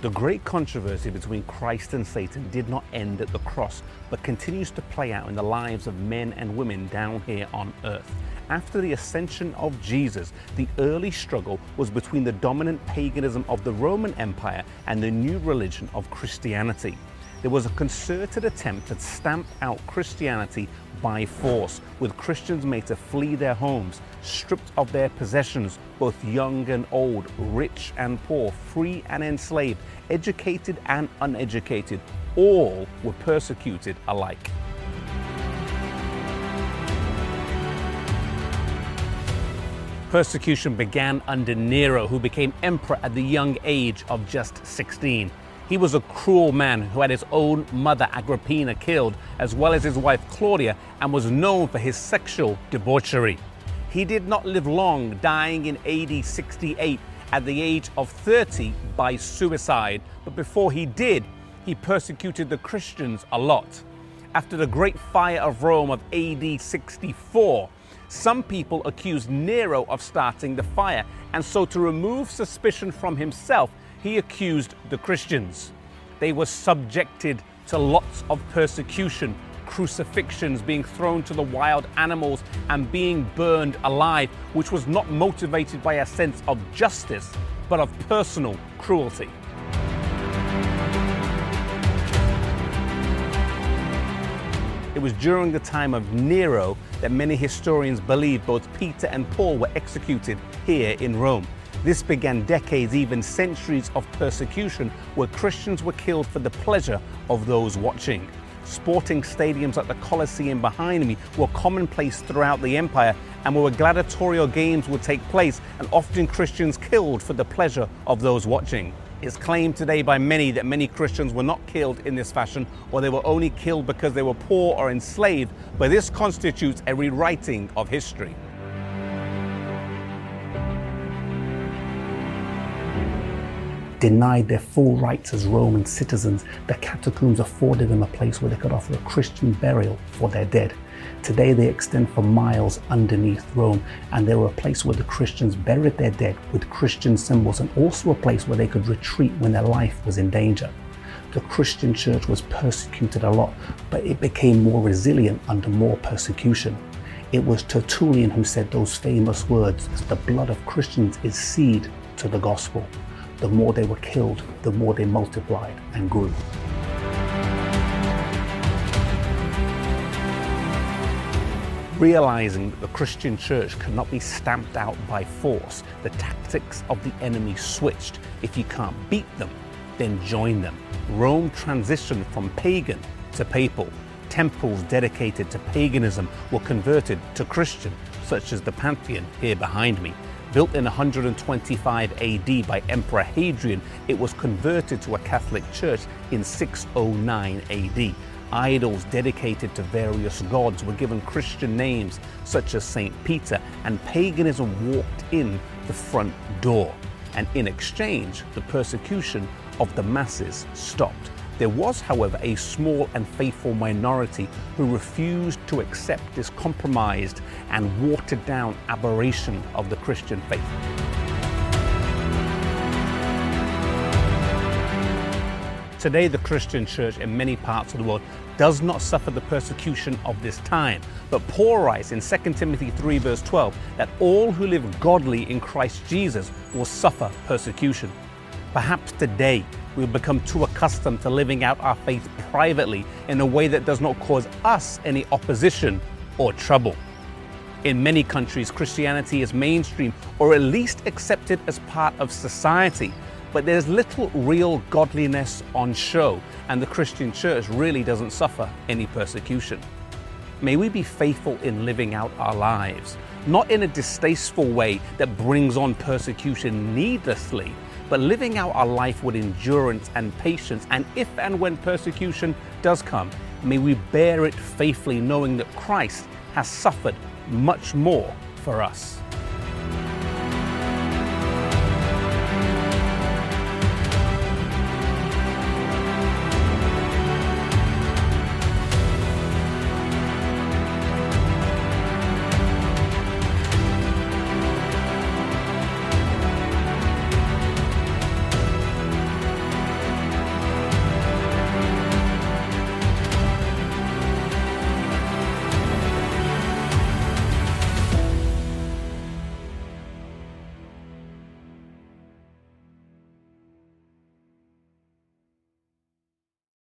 The great controversy between Christ and Satan did not end at the cross, but continues to play out in the lives of men and women down here on earth. After the ascension of Jesus, the early struggle was between the dominant paganism of the Roman Empire and the new religion of Christianity. There was a concerted attempt to stamp out Christianity by force, with Christians made to flee their homes, stripped of their possessions, both young and old, rich and poor, free and enslaved, educated and uneducated. All were persecuted alike. Persecution began under Nero, who became emperor at the young age of just 16. He was a cruel man who had his own mother Agrippina killed, as well as his wife Claudia, and was known for his sexual debauchery. He did not live long, dying in AD 68 at the age of 30 by suicide, but before he did, he persecuted the Christians a lot. After the Great Fire of Rome of AD 64, some people accused Nero of starting the fire, and so to remove suspicion from himself, he accused the Christians. They were subjected to lots of persecution, crucifixions, being thrown to the wild animals, and being burned alive, which was not motivated by a sense of justice, but of personal cruelty. It was during the time of Nero that many historians believe both Peter and Paul were executed here in Rome. This began decades, even centuries of persecution where Christians were killed for the pleasure of those watching. Sporting stadiums like the Colosseum behind me were commonplace throughout the empire, and where gladiatorial games would take place, and often Christians killed for the pleasure of those watching. It's claimed today by many that many Christians were not killed in this fashion, or they were only killed because they were poor or enslaved, but this constitutes a rewriting of history. Denied their full rights as Roman citizens, the catacombs afforded them a place where they could offer a Christian burial for their dead. Today they extend for miles underneath Rome, and they were a place where the Christians buried their dead with Christian symbols, and also a place where they could retreat when their life was in danger. The Christian church was persecuted a lot, but it became more resilient under more persecution. It was Tertullian who said those famous words, "The blood of Christians is seed to the gospel." The more they were killed, the more they multiplied and grew. Realizing that the Christian church could not be stamped out by force, the tactics of the enemy switched. If you can't beat them, then join them. Rome transitioned from pagan to papal. Temples dedicated to paganism were converted to Christian, such as the Pantheon here behind me. Built in 125 AD by Emperor Hadrian, it was converted to a Catholic church in 609 AD. Idols dedicated to various gods were given Christian names such as Saint Peter, and paganism walked in the front door. And in exchange, the persecution of the masses stopped. There was, however, a small and faithful minority who refused to accept this compromised and watered down aberration of the Christian faith. Today, the Christian church in many parts of the world does not suffer the persecution of this time, but Paul writes in 2 Timothy 3 verse 12 that all who live godly in Christ Jesus will suffer persecution. Perhaps today we've become too accustomed to living out our faith privately in a way that does not cause us any opposition or trouble. In many countries, Christianity is mainstream, or at least accepted as part of society, but there's little real godliness on show, and the Christian church really doesn't suffer any persecution. May we be faithful in living out our lives, not in a distasteful way that brings on persecution needlessly, but living out our life with endurance and patience. And if and when persecution does come, may we bear it faithfully, knowing that Christ has suffered much more for us.